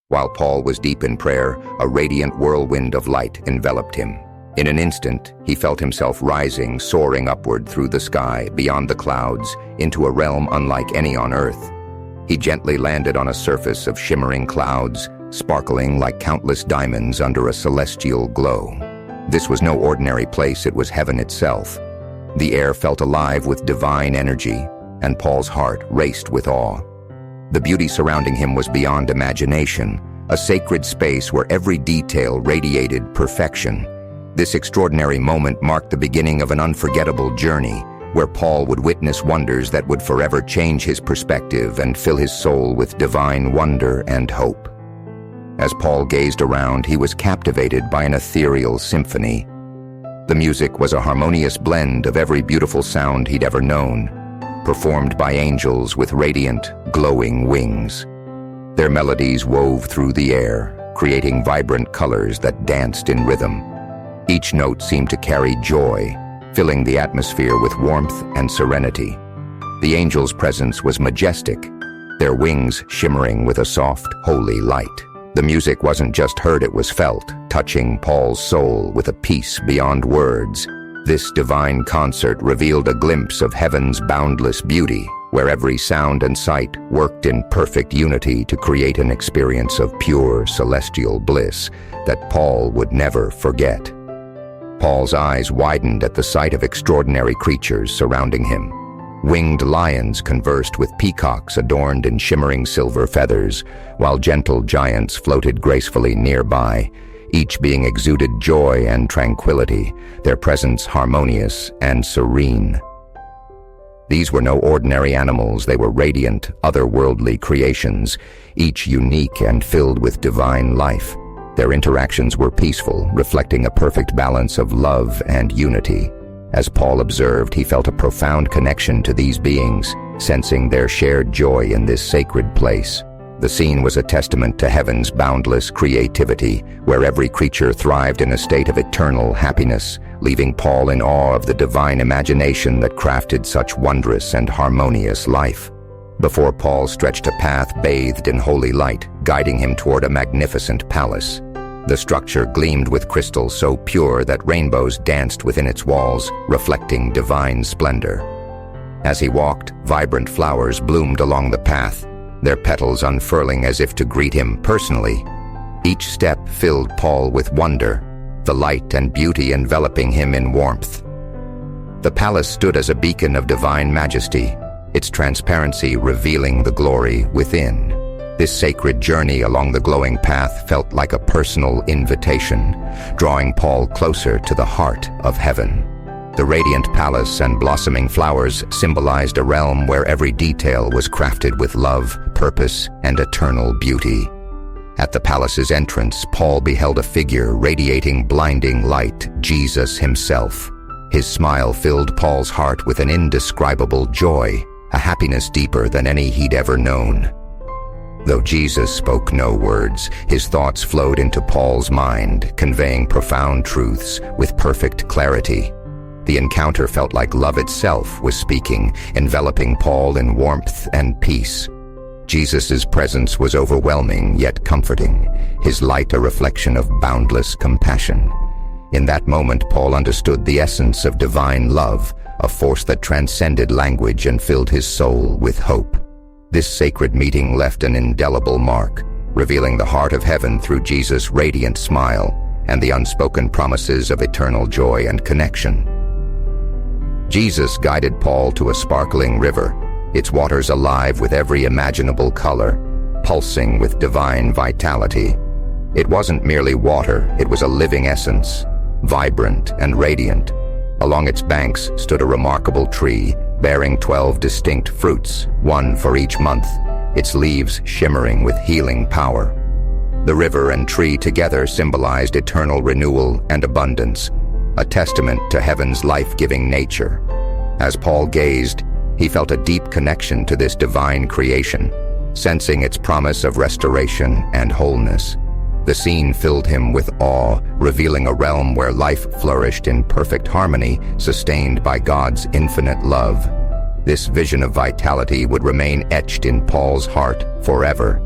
While Paul was deep in prayer, a radiant whirlwind of light enveloped him. In an instant, he felt himself rising, soaring upward through the sky, beyond the clouds, into a realm unlike any on earth. He gently landed on a surface of shimmering clouds, sparkling like countless diamonds under a celestial glow. This was no ordinary place, it was heaven itself. The air felt alive with divine energy, and Paul's heart raced with awe. The beauty surrounding him was beyond imagination, a sacred space where every detail radiated perfection. This extraordinary moment marked the beginning of an unforgettable journey, where Paul would witness wonders that would forever change his perspective and fill his soul with divine wonder and hope. As Paul gazed around, he was captivated by an ethereal symphony. The music was a harmonious blend of every beautiful sound he'd ever known, performed by angels with radiant, glowing wings. Their melodies wove through the air, creating vibrant colors that danced in rhythm. Each note seemed to carry joy, filling the atmosphere with warmth and serenity. The angels' presence was majestic, their wings shimmering with a soft, holy light. The music wasn't just heard, it was felt, touching Paul's soul with a peace beyond words. This divine concert revealed a glimpse of heaven's boundless beauty, where every sound and sight worked in perfect unity to create an experience of pure celestial bliss that Paul would never forget. Paul's eyes widened at the sight of extraordinary creatures surrounding him. Winged lions conversed with peacocks adorned in shimmering silver feathers, while gentle giants floated gracefully nearby, each being exuded joy and tranquility, their presence harmonious and serene. These were no ordinary animals, they were radiant, otherworldly creations, each unique and filled with divine life. Their interactions were peaceful, reflecting a perfect balance of love and unity. As Paul observed, he felt a profound connection to these beings, sensing their shared joy in this sacred place. The scene was a testament to heaven's boundless creativity, where every creature thrived in a state of eternal happiness, leaving Paul in awe of the divine imagination that crafted such wondrous and harmonious life. Before Paul stretched a path bathed in holy light, guiding him toward a magnificent palace. The structure gleamed with crystal so pure that rainbows danced within its walls, reflecting divine splendor. As he walked, vibrant flowers bloomed along the path, their petals unfurling as if to greet him personally. Each step filled Paul with wonder, the light and beauty enveloping him in warmth. The palace stood as a beacon of divine majesty, its transparency revealing the glory within. This sacred journey along the glowing path felt like a personal invitation, drawing Paul closer to the heart of heaven. The radiant palace and blossoming flowers symbolized a realm where every detail was crafted with love, purpose, and eternal beauty. At the palace's entrance, Paul beheld a figure radiating blinding light, Jesus himself. His smile filled Paul's heart with an indescribable joy, a happiness deeper than any he'd ever known. Though Jesus spoke no words, his thoughts flowed into Paul's mind, conveying profound truths with perfect clarity. The encounter felt like love itself was speaking, enveloping Paul in warmth and peace. Jesus' presence was overwhelming yet comforting, his light a reflection of boundless compassion. In that moment, Paul understood the essence of divine love, a force that transcended language and filled his soul with hope. This sacred meeting left an indelible mark, revealing the heart of heaven through Jesus' radiant smile and the unspoken promises of eternal joy and connection. Jesus guided Paul to a sparkling river, its waters alive with every imaginable color, pulsing with divine vitality. It wasn't merely water, it was a living essence, vibrant and radiant. Along its banks stood a remarkable tree, bearing 12 distinct fruits, one for each month, its leaves shimmering with healing power. The river and tree together symbolized eternal renewal and abundance, a testament to heaven's life-giving nature. As Paul gazed, he felt a deep connection to this divine creation, sensing its promise of restoration and wholeness. The scene filled him with awe, revealing a realm where life flourished in perfect harmony, sustained by God's infinite love. This vision of vitality would remain etched in Paul's heart forever.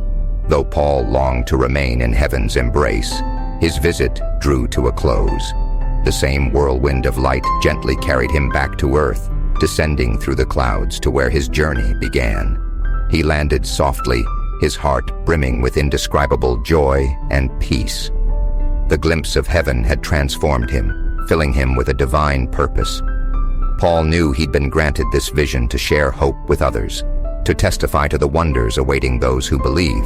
Though Paul longed to remain in heaven's embrace, his visit drew to a close. The same whirlwind of light gently carried him back to earth, descending through the clouds to where his journey began. He landed softly, his heart brimming with indescribable joy and peace. The glimpse of heaven had transformed him, filling him with a divine purpose. Paul knew he'd been granted this vision to share hope with others, to testify to the wonders awaiting those who believe.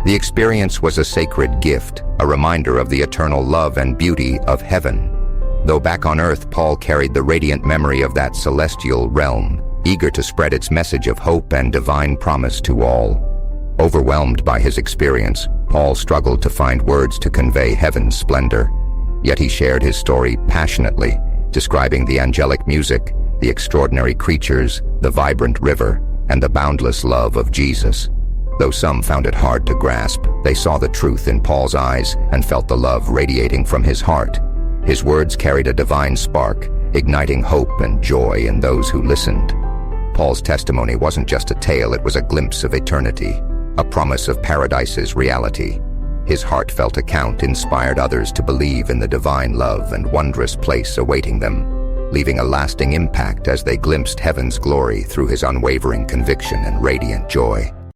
The experience was a sacred gift, a reminder of the eternal love and beauty of heaven. Though back on earth, Paul carried the radiant memory of that celestial realm, eager to spread its message of hope and divine promise to all. Overwhelmed by his experience, Paul struggled to find words to convey heaven's splendor. Yet he shared his story passionately, describing the angelic music, the extraordinary creatures, the vibrant river, and the boundless love of Jesus. Though some found it hard to grasp, they saw the truth in Paul's eyes and felt the love radiating from his heart. His words carried a divine spark, igniting hope and joy in those who listened. Paul's testimony wasn't just a tale, it was a glimpse of eternity, a promise of paradise's reality. His heartfelt account inspired others to believe in the divine love and wondrous place awaiting them, leaving a lasting impact as they glimpsed heaven's glory through his unwavering conviction and radiant joy.